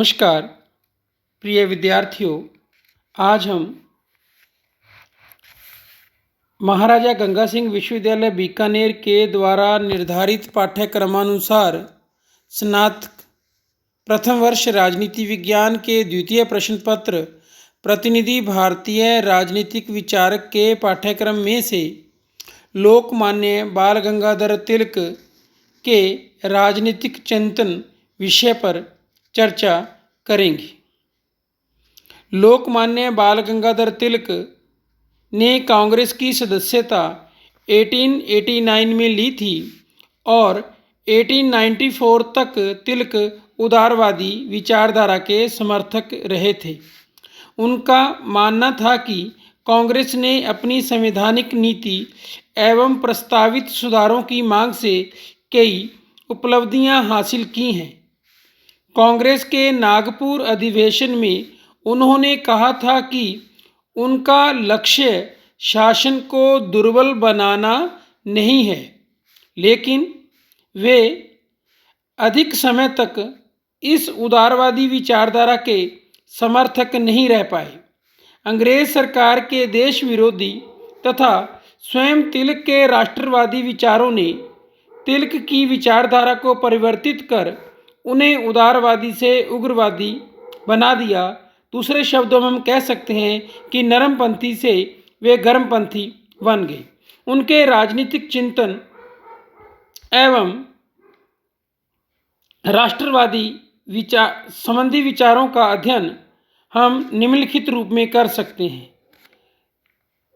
नमस्कार प्रिय विद्यार्थियों, आज हम महाराजा गंगा सिंह विश्वविद्यालय बीकानेर के द्वारा निर्धारित पाठ्यक्रमानुसार स्नातक प्रथम वर्ष राजनीति विज्ञान के द्वितीय प्रश्न पत्र प्रतिनिधि भारतीय राजनीतिक विचारक के पाठ्यक्रम में से लोकमान्य बाल गंगाधर तिलक के राजनीतिक चिंतन विषय पर चर्चा करेंगे। लोकमान्य बाल गंगाधर तिलक ने कांग्रेस की सदस्यता 1889 में ली थी और 1894 तक तिलक उदारवादी विचारधारा के समर्थक रहे थे। उनका मानना था कि कांग्रेस ने अपनी संवैधानिक नीति एवं प्रस्तावित सुधारों की मांग से कई उपलब्धियां हासिल की हैं। कांग्रेस के नागपुर अधिवेशन में उन्होंने कहा था कि उनका लक्ष्य शासन को दुर्बल बनाना नहीं है, लेकिन वे अधिक समय तक इस उदारवादी विचारधारा के समर्थक नहीं रह पाए। अंग्रेज सरकार के देश विरोधी तथा स्वयं तिलक के राष्ट्रवादी विचारों ने तिलक की विचारधारा को परिवर्तित कर उन्हें उदारवादी से उग्रवादी बना दिया। दूसरे शब्दों में हम कह सकते हैं कि नरमपंथी से वे गर्मपंथी बन गए। उनके राजनीतिक चिंतन एवं राष्ट्रवादी संबंधी विचारों का अध्ययन हम निम्नलिखित रूप में कर सकते हैं।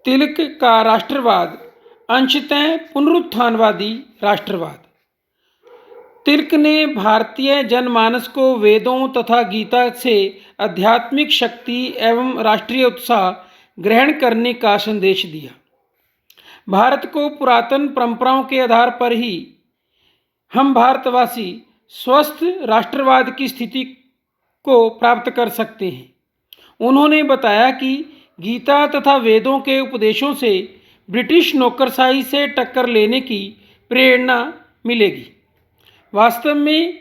तिलक का राष्ट्रवाद अंशतः पुनरुत्थानवादी राष्ट्रवाद। तिलक ने भारतीय जनमानस को वेदों तथा गीता से आध्यात्मिक शक्ति एवं राष्ट्रीय उत्साह ग्रहण करने का संदेश दिया। भारत को पुरातन परंपराओं के आधार पर ही हम भारतवासी स्वस्थ राष्ट्रवाद की स्थिति को प्राप्त कर सकते हैं। उन्होंने बताया कि गीता तथा वेदों के उपदेशों से ब्रिटिश नौकरशाही से टक्कर लेने की प्रेरणा मिलेगी। वास्तव में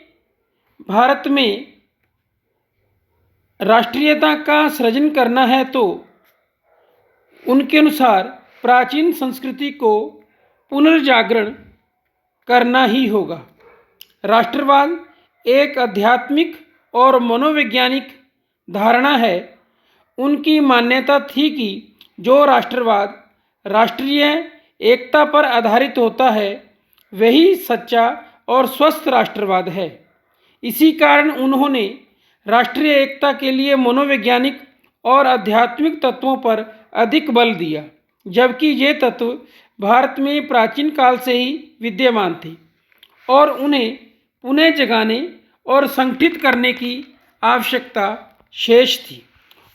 भारत में राष्ट्रीयता का सृजन करना है तो उनके अनुसार प्राचीन संस्कृति को पुनर्जागरण करना ही होगा। राष्ट्रवाद एक आध्यात्मिक और मनोवैज्ञानिक धारणा है। उनकी मान्यता थी कि जो राष्ट्रवाद राष्ट्रीय एकता पर आधारित होता है वही सच्चा और स्वस्थ राष्ट्रवाद है। इसी कारण उन्होंने राष्ट्रीय एकता के लिए मनोवैज्ञानिक और आध्यात्मिक तत्वों पर अधिक बल दिया, जबकि ये तत्व भारत में प्राचीन काल से ही विद्यमान थे और उन्हें पुनः जगाने और संगठित करने की आवश्यकता शेष थी।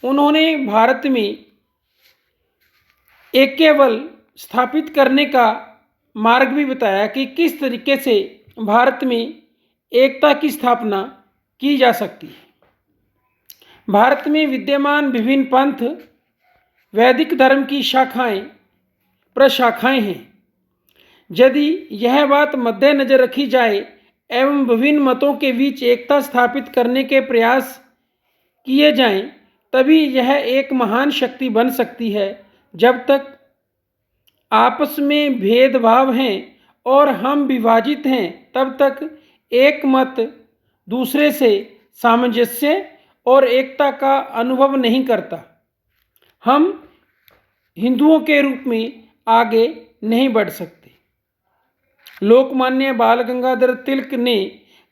उन्होंने भारत में ऐक्य बल स्थापित करने का मार्ग भी बताया कि किस तरीके से भारत में एकता की स्थापना की जा सकती है। भारत में विद्यमान विभिन्न पंथ वैदिक धर्म की शाखाएं प्रशाखाएं हैं। यदि यह बात मद्देनजर रखी जाए एवं विभिन्न मतों के बीच एकता स्थापित करने के प्रयास किए जाएं, तभी यह एक महान शक्ति बन सकती है। जब तक आपस में भेदभाव हैं और हम विभाजित हैं, तब तक एक मत दूसरे से सामंजस्य और एकता का अनुभव नहीं करता। हम हिंदुओं के रूप में आगे नहीं बढ़ सकते। लोकमान्य बाल गंगाधर तिलक ने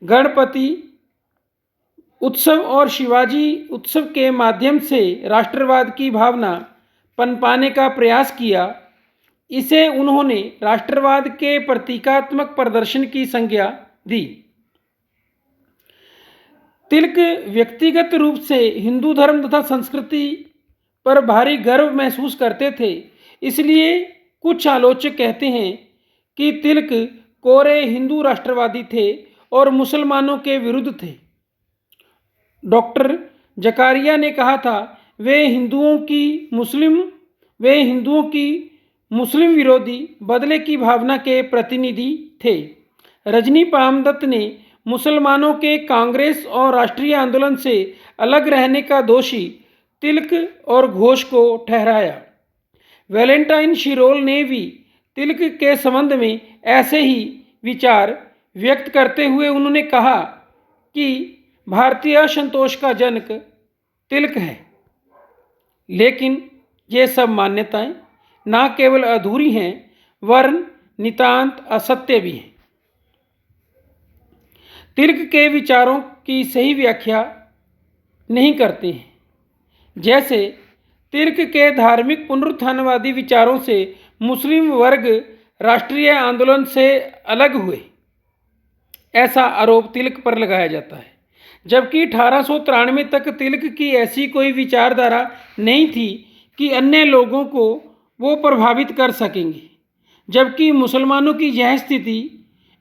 गणपति उत्सव और शिवाजी उत्सव के माध्यम से राष्ट्रवाद की भावना पनपाने का प्रयास किया। इसे उन्होंने राष्ट्रवाद के प्रतीकात्मक प्रदर्शन की संज्ञा दी। तिलक व्यक्तिगत रूप से हिंदू धर्म तथा संस्कृति पर भारी गर्व महसूस करते थे। इसलिए कुछ आलोचक कहते हैं कि तिलक कोरे हिंदू राष्ट्रवादी थे और मुसलमानों के विरुद्ध थे। डॉक्टर जकारिया ने कहा था, वे हिंदुओं की मुस्लिम विरोधी बदले की भावना के प्रतिनिधि थे। रजनी पामदत्त ने मुसलमानों के कांग्रेस और राष्ट्रीय आंदोलन से अलग रहने का दोषी तिलक और घोष को ठहराया। वैलेंटाइन शिरोल ने भी तिलक के संबंध में ऐसे ही विचार व्यक्त करते हुए उन्होंने कहा कि भारतीय असंतोष का जनक तिलक है, लेकिन ये सब मान्यताएं न केवल अधूरी हैं वरन नितांत असत्य भी हैं। तिलक के विचारों की सही व्याख्या नहीं करते हैं। जैसे तिलक के धार्मिक पुनरुत्थानवादी विचारों से मुस्लिम वर्ग राष्ट्रीय आंदोलन से अलग हुए, ऐसा आरोप तिलक पर लगाया जाता है, जबकि 1893 तक तिलक की ऐसी कोई विचारधारा नहीं थी कि अन्य लोगों को वो प्रभावित कर सकेंगे। जबकि मुसलमानों की यह स्थिति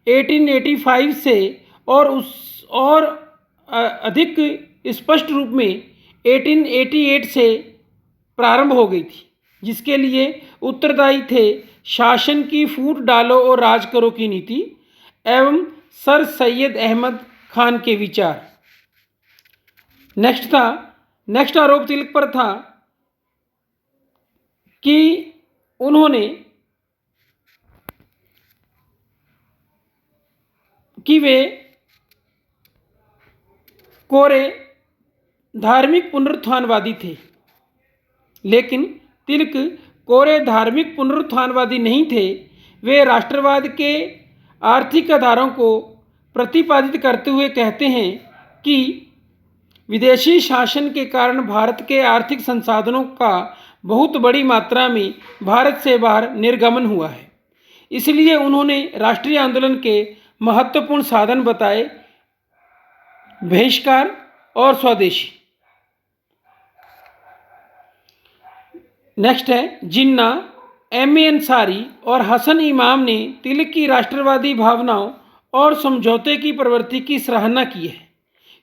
1885 से और अधिक स्पष्ट रूप में 1888 से प्रारंभ हो गई थी, जिसके लिए उत्तरदायी थे शासन की फूट डालो और राज करो की नीति एवं सर सैयद अहमद खान के विचार। नेक्स्ट आरोप तिलक पर था कि वे कोरे धार्मिक पुनरुत्थानवादी थे। लेकिन तिलक कोरे धार्मिक पुनरुत्थानवादी नहीं थे। वे राष्ट्रवाद के आर्थिक आधारों को प्रतिपादित करते हुए कहते हैं कि विदेशी शासन के कारण भारत के आर्थिक संसाधनों का बहुत बड़ी मात्रा में भारत से बाहर निर्गमन हुआ है। इसलिए उन्होंने राष्ट्रीय आंदोलन के महत्वपूर्ण साधन बताए बहिष्कार और स्वदेशी। नेक्स्ट है जिन्ना, M.A. अंसारी और हसन इमाम ने तिलक की राष्ट्रवादी भावनाओं और समझौते की प्रवृत्ति की सराहना की है,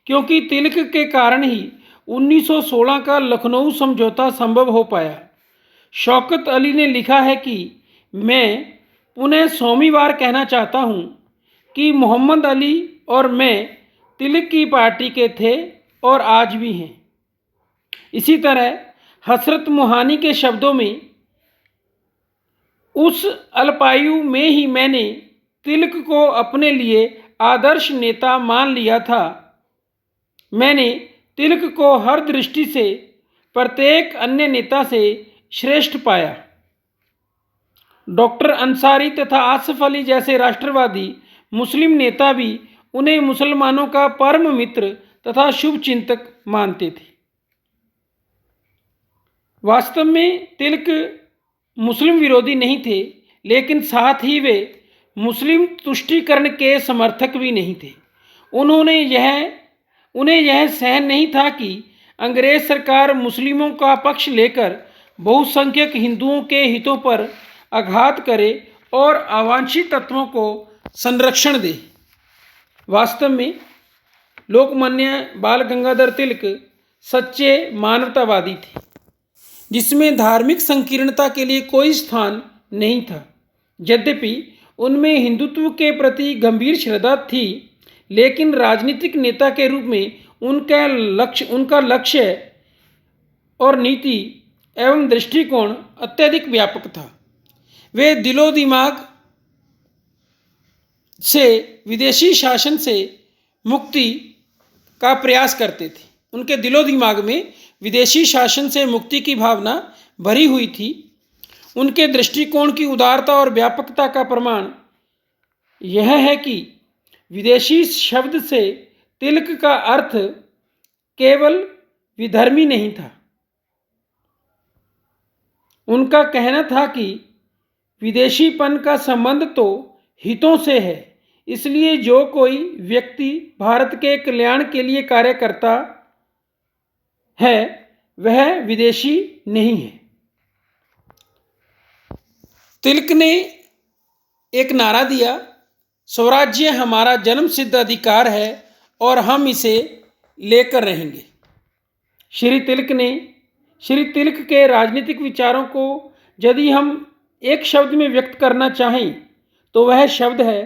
क्योंकि तिलक के कारण ही 1916 का लखनऊ समझौता संभव हो पाया। शौकत अली ने लिखा है कि मैं पुनः 100वीं बार कहना चाहता हूँ कि मोहम्मद अली और मैं तिलक की पार्टी के थे और आज भी हैं। इसी तरह हसरत मोहानी के शब्दों में, उस अल्पायु में ही मैंने तिलक को अपने लिए आदर्श नेता मान लिया था। मैंने तिलक को हर दृष्टि से प्रत्येक अन्य नेता से श्रेष्ठ पाया। डॉक्टर अंसारी तथा आसफ अली जैसे राष्ट्रवादी मुस्लिम नेता भी उन्हें मुसलमानों का परम मित्र तथा शुभ चिंतक मानते थे। वास्तव में तिलक मुस्लिम विरोधी नहीं थे, लेकिन साथ ही वे मुस्लिम तुष्टीकरण के समर्थक भी नहीं थे। उन्हें यह सहन नहीं था कि अंग्रेज सरकार मुस्लिमों का पक्ष लेकर बहुसंख्यक हिंदुओं के हितों पर आघात करे और अवांछित तत्वों को संरक्षण दे। वास्तव में लोकमान्य बाल गंगाधर तिलक सच्चे मानवतावादी थे, जिसमें धार्मिक संकीर्णता के लिए कोई स्थान नहीं था। यद्यपि उनमें हिंदुत्व के प्रति गंभीर श्रद्धा थी, लेकिन राजनीतिक नेता के रूप में उनका लक्ष्य और नीति एवं दृष्टिकोण अत्यधिक व्यापक था। वे दिलो दिमाग से विदेशी शासन से मुक्ति का प्रयास करते थे। उनके दिलो दिमाग में विदेशी शासन से मुक्ति की भावना भरी हुई थी। उनके दृष्टिकोण की उदारता और व्यापकता का प्रमाण यह है कि विदेशी शब्द से तिलक का अर्थ केवल विधर्मी नहीं था। उनका कहना था कि विदेशीपन का संबंध तो हितों से है, इसलिए जो कोई व्यक्ति भारत के कल्याण के लिए कार्य करता है वह विदेशी नहीं है। तिलक ने एक नारा दिया, स्वराज्य हमारा जन्मसिद्ध अधिकार है और हम इसे लेकर रहेंगे। श्री तिलक के राजनीतिक विचारों को यदि हम एक शब्द में व्यक्त करना चाहें तो वह शब्द है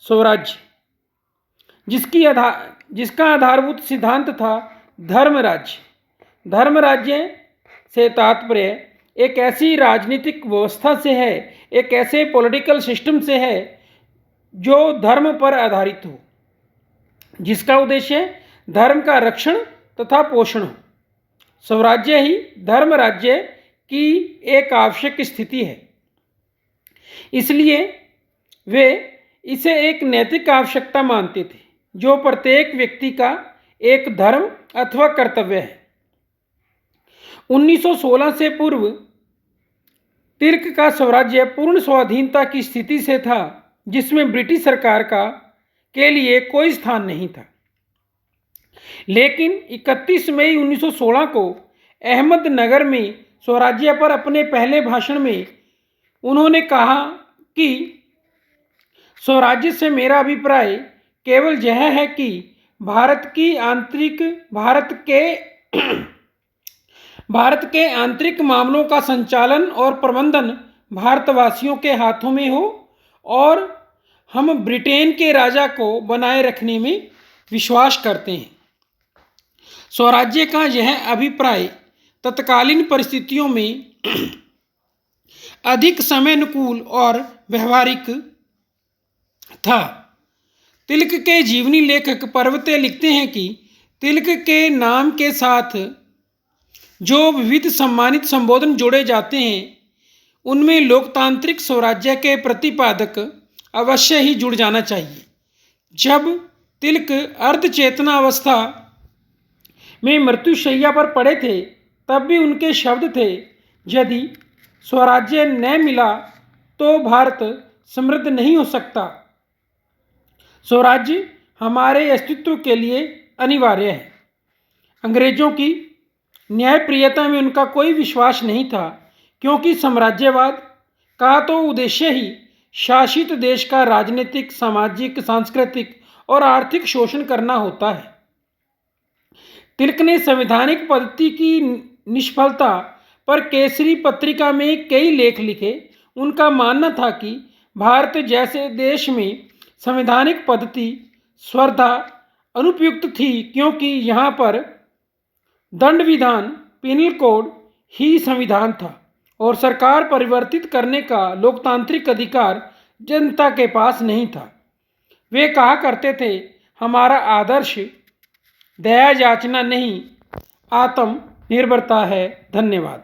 स्वराज्य। जिसका आधारभूत सिद्धांत था धर्म राज्य। धर्म राज्य से तात्पर्य एक ऐसी राजनीतिक व्यवस्था से है, एक ऐसे पॉलिटिकल सिस्टम से है जो धर्म पर आधारित हो, जिसका उद्देश्य धर्म का रक्षण तथा पोषण हो। स्वराज्य ही धर्म राज्य की एक आवश्यक स्थिति है, इसलिए वे इसे एक नैतिक आवश्यकता मानते थे जो प्रत्येक व्यक्ति का एक धर्म अथवा कर्तव्य है। 1916 से पूर्व तिर्क का स्वराज्य पूर्ण स्वाधीनता की स्थिति से था, जिसमें ब्रिटिश सरकार के लिए कोई स्थान नहीं था। लेकिन 31 मई 1916 को अहमदनगर में स्वराज्य पर अपने पहले भाषण में उन्होंने कहा कि स्वराज्य से मेरा अभिप्राय केवल यह है कि भारत के आंतरिक मामलों का संचालन और प्रबंधन भारतवासियों के हाथों में हो और हम ब्रिटेन के राजा को बनाए रखने में विश्वास करते हैं। स्वराज्य का यह अभिप्राय तत्कालीन परिस्थितियों में अधिक समयानुकूल और व्यवहारिक था। तिलक के जीवनी लेखक पर्वते लिखते हैं कि तिलक के नाम के साथ जो विविध सम्मानित संबोधन जोड़े जाते हैं, उनमें लोकतांत्रिक स्वराज्य के प्रतिपादक अवश्य ही जुड़ जाना चाहिए। जब तिलक अर्धचेतना अवस्था में मृत्युशैया पर पड़े थे, तब भी उनके शब्द थे, यदि स्वराज्य न मिला तो भारत समृद्ध नहीं हो सकता। स्वराज्य हमारे अस्तित्व के लिए अनिवार्य है। अंग्रेजों की न्यायप्रियता में उनका कोई विश्वास नहीं था, क्योंकि साम्राज्यवाद का तो उद्देश्य ही शासित देश का राजनीतिक, सामाजिक, सांस्कृतिक और आर्थिक शोषण करना होता है। तिलक ने संवैधानिक पद्धति की निष्फलता पर केसरी पत्रिका में कई लेख लिखे। उनका मानना था कि भारत जैसे देश में संवैधानिक पद्धति सर्वथा अनुपयुक्त थी, क्योंकि यहाँ पर दंड विधान, पिनल कोड ही संविधान था और सरकार परिवर्तित करने का लोकतांत्रिक अधिकार जनता के पास नहीं था। वे कहा करते थे, हमारा आदर्श दया याचना नहीं, आत्मनिर्भरता है। धन्यवाद।